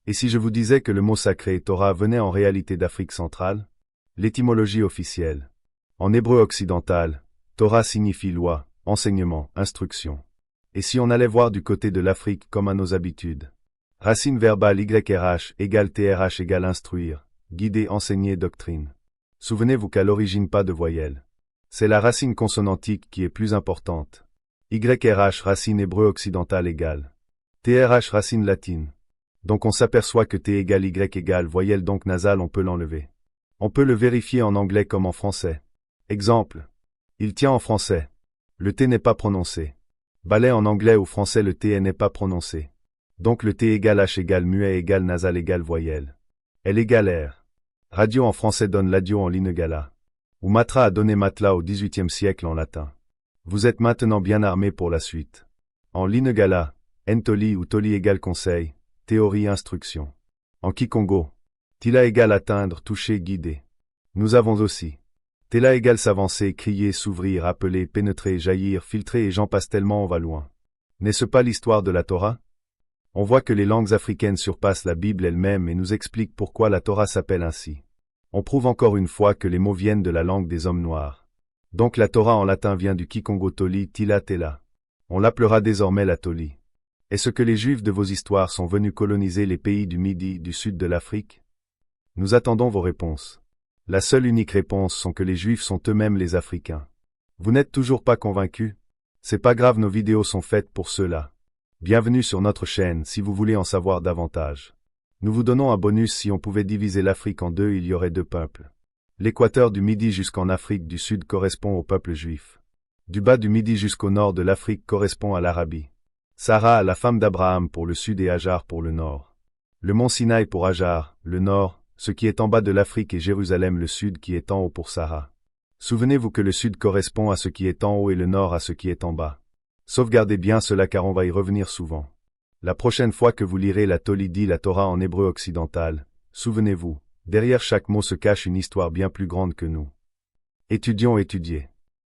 Et si je vous disais que le mot sacré Torah venait en réalité d'Afrique centrale? L'étymologie officielle. En hébreu occidental, Torah signifie loi, enseignement, instruction. Et si on allait voir du côté de l'Afrique comme à nos habitudes? Racine verbale YRH égale TRH égale instruire, guider, enseigner, doctrine. Souvenez-vous qu'à l'origine pas de voyelle. C'est la racine consonantique qui est plus importante. YRH racine hébreu occidental égale TRH racine latine. Donc on s'aperçoit que T égale Y égale voyelle donc nasale on peut l'enlever. On peut le vérifier en anglais comme en français. Exemple. Il tient en français. Le T n'est pas prononcé. Balai en anglais ou français le T n'est pas prononcé. Donc le T égale H égale muet égale nasal égale voyelle. L égale R. Radio en français donne l'adio en l'inegala. Ou matra a donné matelas au XVIIIe siècle en latin. Vous êtes maintenant bien armés pour la suite. En l'inegala, entoli ou toli égale conseil, théorie instruction. En kikongo, tila égale atteindre, toucher, guider. Nous avons aussi. Tela égale s'avancer, crier, s'ouvrir, appeler, pénétrer, jaillir, filtrer et j'en passe tellement on va loin. N'est-ce pas l'histoire de la Torah? On voit que les langues africaines surpassent la Bible elle-même et nous expliquent pourquoi la Torah s'appelle ainsi. On prouve encore une fois que les mots viennent de la langue des hommes noirs. Donc la Torah en latin vient du kikongo toli, tila, tela. On l'appellera désormais la Toli. Est-ce que les Juifs de vos histoires sont venus coloniser les pays du Midi, du sud de l'Afrique? Nous attendons vos réponses. La seule unique réponse sont que les Juifs sont eux-mêmes les Africains. Vous n'êtes toujours pas convaincus? C'est pas grave, nos vidéos sont faites pour ceux-là. Bienvenue sur notre chaîne si vous voulez en savoir davantage. Nous vous donnons un bonus si on pouvait diviser l'Afrique en deux, il y aurait deux peuples. L'équateur du Midi jusqu'en Afrique du Sud correspond au peuple juif. Du bas du Midi jusqu'au nord de l'Afrique correspond à l'Arabie. Sarah, la femme d'Abraham pour le sud et Hajar pour le nord. Le mont Sinaï pour Hajar, le nord, ce qui est en bas de l'Afrique et Jérusalem le sud qui est en haut pour Sarah. Souvenez-vous que le sud correspond à ce qui est en haut et le nord à ce qui est en bas. Sauvegardez bien cela car on va y revenir souvent. La prochaine fois que vous lirez la Toli dit la Torah en hébreu occidental, souvenez-vous, derrière chaque mot se cache une histoire bien plus grande que nous. Étudions, étudier.